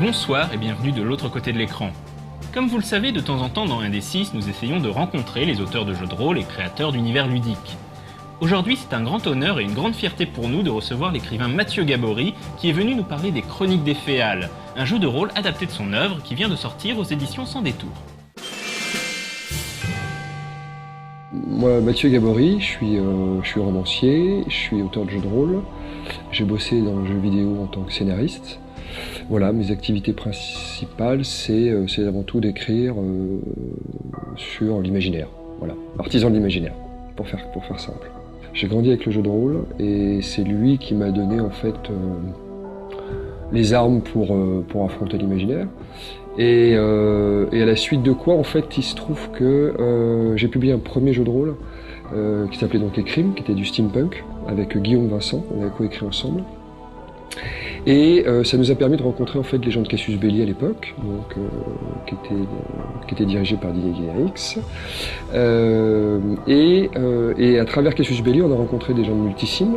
Bonsoir et bienvenue de l'autre côté de l'écran. Comme vous le savez, de temps en temps dans Indé6, nous essayons de rencontrer les auteurs de jeux de rôle et créateurs d'univers ludiques. Aujourd'hui, c'est un grand honneur et une grande fierté pour nous de recevoir l'écrivain Mathieu Gabory, qui est venu nous parler des Chroniques des Féales, un jeu de rôle adapté de son œuvre qui vient de sortir aux éditions Sans Détour. Moi, Mathieu Gabory, je suis romancier, je suis auteur de jeux de rôle. J'ai bossé dans le jeu vidéo en tant que scénariste. Voilà, mes activités principales, c'est avant tout d'écrire sur l'imaginaire. Voilà, artisan de l'imaginaire, pour faire simple. J'ai grandi avec le jeu de rôle et c'est lui qui m'a donné en fait les armes pour affronter l'imaginaire. Et à la suite de quoi, en fait, il se trouve que j'ai publié un premier jeu de rôle qui s'appelait donc Écrime, qui était du steampunk, avec Guillaume Vincent, on avait coécrit ensemble. Et ça nous a permis de rencontrer en fait les gens de Casus Belli à l'époque, donc qui était dirigé par Didier Guénérix. Et à travers Casus Belli, on a rencontré des gens de Multisim,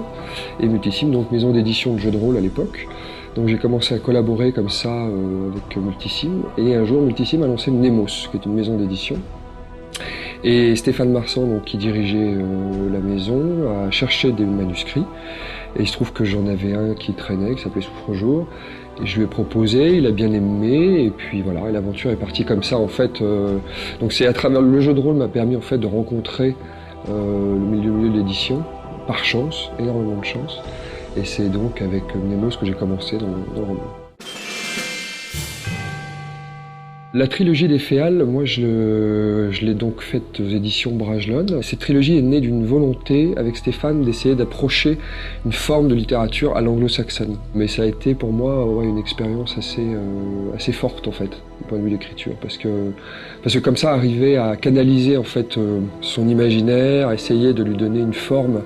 et Multisim, donc maison d'édition de jeux de rôle à l'époque. Donc j'ai commencé à collaborer comme ça avec Multisim, et un jour Multisim a lancé Nemos, qui est une maison d'édition. Et Stéphane Marsan, donc, qui dirigeait la maison, a cherché des manuscrits. Et il se trouve que j'en avais un qui traînait, qui s'appelait Souffre-jour. Et je lui ai proposé, il a bien aimé, et puis voilà, et l'aventure est partie comme ça en fait. Donc c'est à travers le jeu de rôle m'a permis en fait de rencontrer le milieu de l'édition, par chance, énormément de chance. Et c'est donc avec Nemos que j'ai commencé dans le roman. La trilogie des Féales, moi je l'ai donc faite aux éditions Bragelonne. Cette trilogie est née d'une volonté avec Stéphane d'essayer d'approcher une forme de littérature à l'anglo-saxonne. Mais ça a été pour moi une expérience assez forte en fait, du point de vue d'écriture, parce que comme ça arriver à canaliser en fait son imaginaire, essayer de lui donner une forme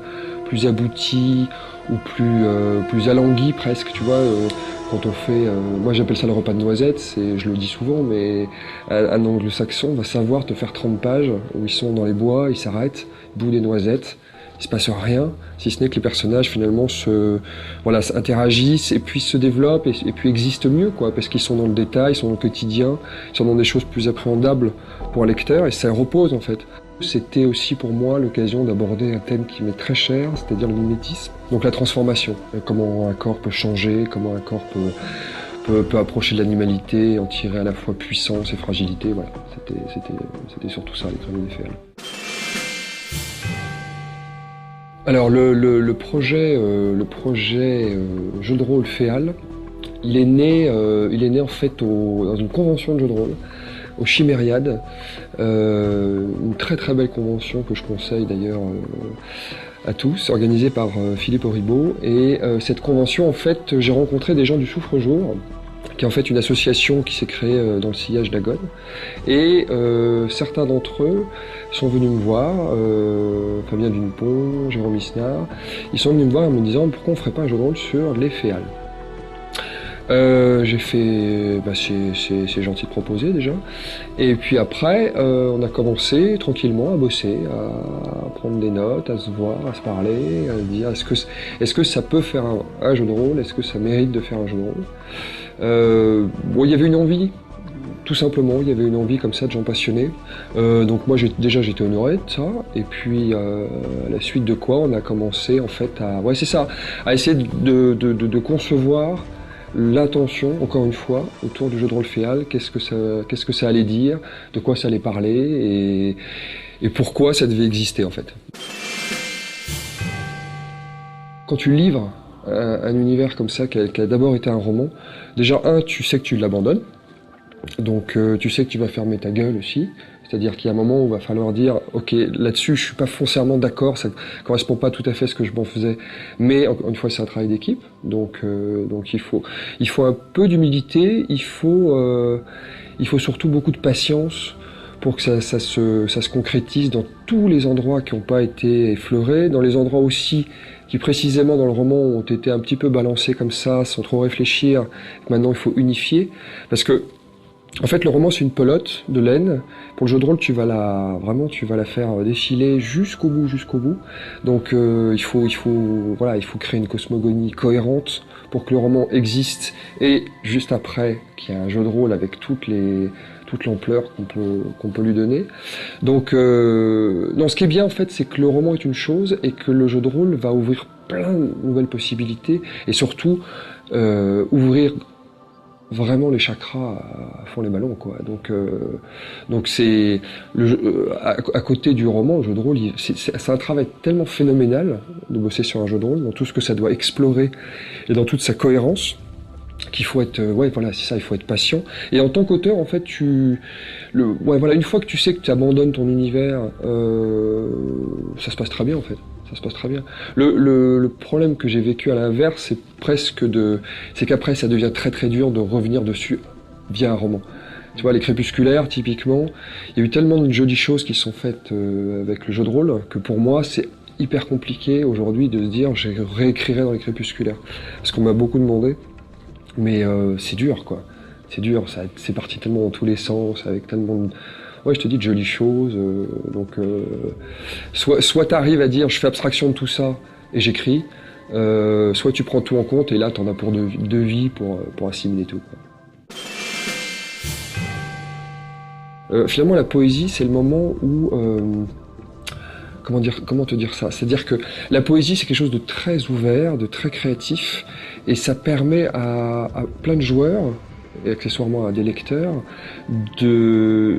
plus aboutie ou plus alanguie presque, tu vois. Quand on fait, moi j'appelle ça le repas de noisettes, je le dis souvent, mais un anglo-saxon va savoir te faire 30 pages où ils sont dans les bois, ils s'arrêtent, ils bouent des noisettes, il se passe rien, si ce n'est que les personnages finalement interagissent et puis se développent et puis existent mieux, quoi, parce qu'ils sont dans le détail, ils sont dans le quotidien, ils sont dans des choses plus appréhendables pour un lecteur et ça repose en fait. C'était aussi pour moi l'occasion d'aborder un thème qui m'est très cher, c'est-à-dire le mimétisme. Donc la transformation, comment un corps peut changer, comment un corps peut approcher de l'animalité, en tirer à la fois puissance et fragilité. Voilà, c'était surtout ça, les Chroniques des Féales. Alors le projet jeu de rôle Féal, il est né en fait dans une convention de jeu de rôle, au Chimériade, une très très belle convention que je conseille d'ailleurs à tous, organisée par Philippe Auribeau. Et cette convention, en fait, j'ai rencontré des gens du Souffre-jour, qui est en fait une association qui s'est créée dans le sillage d'Agone. Et certains d'entre eux sont venus me voir, Fabien Dupont, Jérôme Isnard, ils sont venus me voir en me disant pourquoi on ne ferait pas un jeu de rôle sur les Féales. J'ai fait, c'est gentil de proposer déjà. Et puis après, on a commencé tranquillement à bosser, à prendre des notes, à se voir, à se parler, à dire est-ce que ça peut faire un jeu de rôle, est-ce que ça mérite de faire un jeu de rôle. Il y avait une envie, tout simplement, il y avait une envie comme ça de gens passionnés. Donc moi j'étais honoré de ça. Et puis à la suite de quoi, on a commencé en fait à essayer de concevoir l'intention, encore une fois, autour du jeu de rôle Féal, qu'est-ce que ça allait dire, de quoi ça allait parler, et pourquoi ça devait exister en fait. Quand tu livres un univers comme ça, qui a d'abord été un roman, déjà tu sais que tu l'abandonnes, donc tu sais que tu vas fermer ta gueule aussi. C'est-à-dire qu'il y a un moment où il va falloir dire « Ok, là-dessus, je suis pas foncièrement d'accord, ça ne correspond pas tout à fait à ce que je m'en faisais. » Mais encore une fois, c'est un travail d'équipe, donc il faut un peu d'humilité, il faut surtout beaucoup de patience pour que ça se concrétise dans tous les endroits qui n'ont pas été effleurés, dans les endroits aussi qui précisément dans le roman ont été un petit peu balancés comme ça, sans trop réfléchir. Maintenant, il faut unifier, parce que En fait, le roman, c'est une pelote de laine. Pour le jeu de rôle, tu vas la faire défiler jusqu'au bout. Donc, il faut créer une cosmogonie cohérente pour que le roman existe. Et juste après, qu'il y ait un jeu de rôle avec toute l'ampleur qu'on peut lui donner. Donc, non, ce qui est bien, en fait, c'est que le roman est une chose et que le jeu de rôle va ouvrir plein de nouvelles possibilités et surtout, ouvrir vraiment les chakras à fond les ballons, quoi. Donc c'est à côté du roman, le jeu de rôle, c'est un travail tellement phénoménal de bosser sur un jeu de rôle, dans tout ce que ça doit explorer et dans toute sa cohérence, qu'il faut être, c'est ça, il faut être patient. Et en tant qu'auteur, en fait, une fois que tu sais que tu abandonnes ton univers, ça se passe très bien, en fait. Ça se passe très bien. Le problème que j'ai vécu à l'inverse, c'est qu'après, ça devient très très dur de revenir dessus via un roman. Tu vois, les Crépusculaires, typiquement, il y a eu tellement de jolies choses qui sont faites avec le jeu de rôle, que pour moi, c'est hyper compliqué aujourd'hui de se dire, je réécrirai dans les Crépusculaires. Parce qu'on m'a beaucoup demandé. Mais c'est dur, quoi. C'est dur, c'est parti tellement dans tous les sens, avec tellement de... Ouais, je te dis de jolies choses. Soit t'arrives à dire, je fais abstraction de tout ça et j'écris, soit tu prends tout en compte et là t'en as pour deux vies pour assimiler tout, quoi. Finalement, la poésie, c'est le moment où... Comment te dire ça? C'est-à-dire que la poésie, c'est quelque chose de très ouvert, de très créatif, et ça permet à plein de joueurs, et accessoirement à des lecteurs, de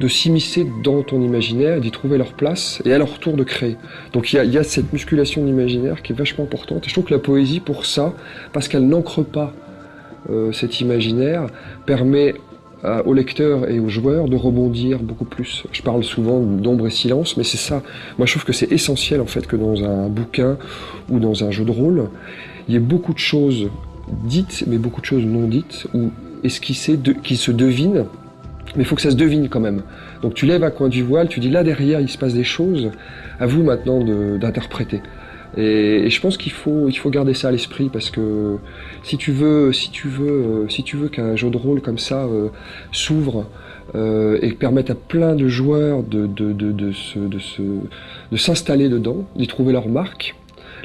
s'immiscer dans ton imaginaire, d'y trouver leur place, et à leur tour de créer. Donc il y a cette musculation de l'imaginaire qui est vachement importante, et je trouve que la poésie, pour ça, parce qu'elle n'ancre pas cet imaginaire, permet aux lecteurs et aux joueurs de rebondir beaucoup plus. Je parle souvent d'ombre et silence, mais c'est ça. Moi, je trouve que c'est essentiel, en fait, que dans un bouquin ou dans un jeu de rôle, il y ait beaucoup de choses dites, mais beaucoup de choses non dites, ou esquissées, qui se devinent, mais il faut que ça se devine quand même. Donc tu lèves un coin du voile, tu dis là derrière, il se passe des choses, à vous maintenant d'interpréter. Et je pense qu'il faut garder ça à l'esprit, parce que si tu veux qu'un jeu de rôle comme ça s'ouvre et permette à plein de joueurs de s'installer dedans, d'y trouver leur marque,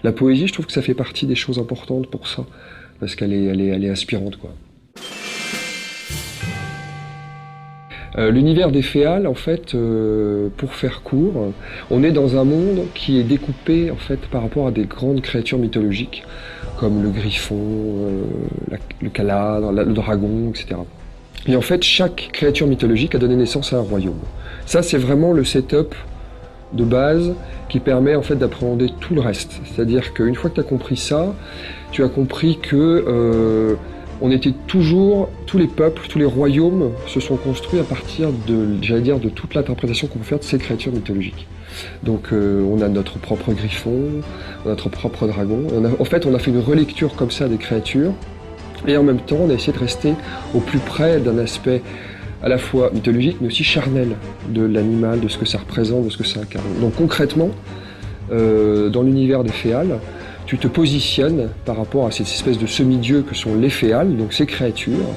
la poésie, je trouve que ça fait partie des choses importantes pour ça, parce qu'elle est inspirante, quoi. L'univers des Féales, en fait, pour faire court, on est dans un monde qui est découpé, en fait, par rapport à des grandes créatures mythologiques, comme le griffon, le caladre, le dragon, etc. Et en fait, chaque créature mythologique a donné naissance à un royaume. Ça, c'est vraiment le setup de base qui permet, en fait, d'appréhender tout le reste. C'est-à-dire qu'une fois que tu as compris ça, tu as compris que... tous les peuples, tous les royaumes se sont construits à partir de toute l'interprétation qu'on peut faire de ces créatures mythologiques. Donc on a notre propre griffon, on a notre propre dragon. On a fait une relecture comme ça des créatures, et en même temps on a essayé de rester au plus près d'un aspect à la fois mythologique mais aussi charnel de l'animal, de ce que ça représente, de ce que ça incarne. Donc concrètement, dans l'univers des Féales, tu te positionnes par rapport à cette espèce de semi-dieux que sont les Féales, donc ces créatures.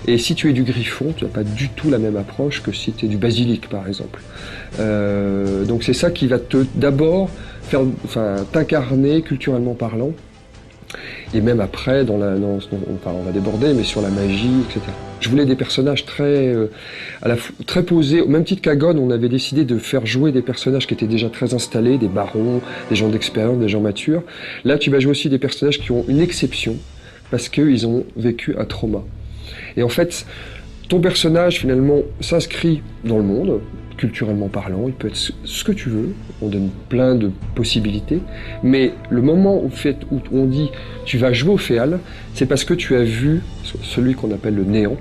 Et si tu es du griffon, tu n'as pas du tout la même approche que si tu es du basilic, par exemple. Donc c'est ça qui va d'abord t'incarner culturellement parlant. Et même après, on va déborder, mais sur la magie, etc. Je voulais des personnages très posés. Au même titre qu'à Gone, on avait décidé de faire jouer des personnages qui étaient déjà très installés, des barons, des gens d'expérience, des gens matures. Là, tu vas jouer aussi des personnages qui ont une exception, parce qu'ils ont vécu un trauma. Et en fait, ton personnage, finalement, s'inscrit dans le monde, culturellement parlant, il peut être ce que tu veux, on donne plein de possibilités, mais le moment où on dit tu vas jouer au Féal, c'est parce que tu as vu celui qu'on appelle le néant,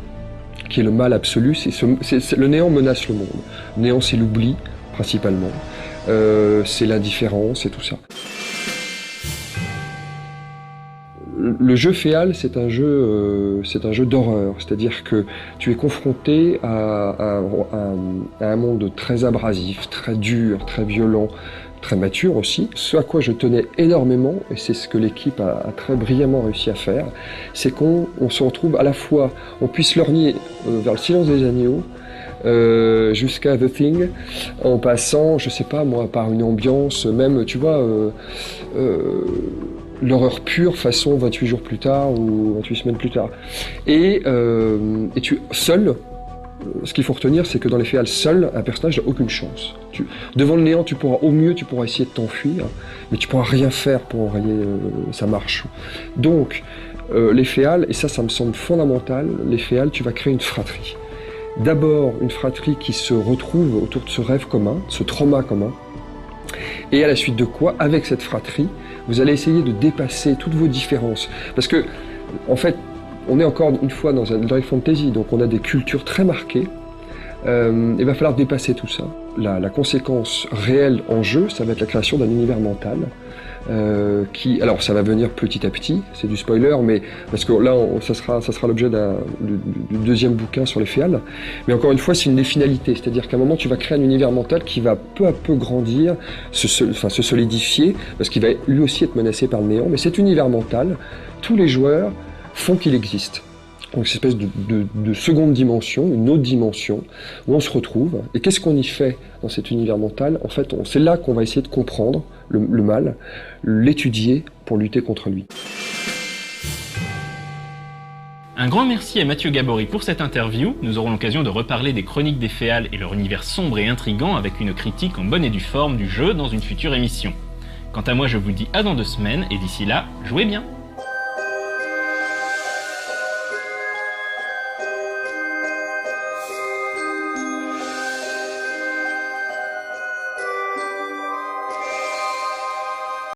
qui est le mal absolu. Le néant menace le monde. Le néant, c'est l'oubli, principalement, c'est l'indifférence et tout ça. Le jeu Féal, c'est un jeu d'horreur, c'est-à-dire que tu es confronté à un monde très abrasif, très dur, très violent, très mature aussi. Ce à quoi je tenais énormément, et c'est ce que l'équipe a très brillamment réussi à faire, c'est qu'on se retrouve à la fois, on puisse lorgner vers le Silence des Agneaux, jusqu'à The Thing, en passant, je sais pas moi, par une ambiance, même, tu vois, l'horreur pure façon 28 jours plus tard ou 28 semaines plus tard. Et tu seul, ce qu'il faut retenir, c'est que dans les Féal, seul, un personnage n'a aucune chance. Devant le néant, au mieux, tu pourras essayer de t'enfuir, mais tu pourras rien faire pour enrayer sa marche. Donc, les Féal, et ça me semble fondamental, les Féal, tu vas créer une fratrie. D'abord, une fratrie qui se retrouve autour de ce rêve commun, ce trauma commun, et à la suite de quoi, avec cette fratrie, vous allez essayer de dépasser toutes vos différences. Parce que, en fait, on est encore une fois dans un Dark Fantasy, donc on a des cultures très marquées. Il va falloir dépasser tout ça. La conséquence réelle en jeu, ça va être la création d'un univers mental. Alors ça va venir petit à petit, c'est du spoiler, mais parce que là ça sera l'objet du deuxième bouquin sur les Féal. Mais encore une fois, c'est une des finalités, c'est-à-dire qu'à un moment tu vas créer un univers mental qui va peu à peu grandir, se solidifier, parce qu'il va lui aussi être menacé par le néant. Mais cet univers mental, tous les joueurs font qu'il existe. Donc cette espèce de seconde dimension, une autre dimension, où on se retrouve. Et qu'est-ce qu'on y fait dans cet univers mental? En fait, c'est là qu'on va essayer de comprendre le mal, l'étudier pour lutter contre lui. Un grand merci à Mathieu Gabory pour cette interview. Nous aurons l'occasion de reparler des chroniques des Féal et leur univers sombre et intrigant avec une critique en bonne et due forme du jeu dans une future émission. Quant à moi, je vous dis à dans 2 semaines, et d'ici là, jouez bien!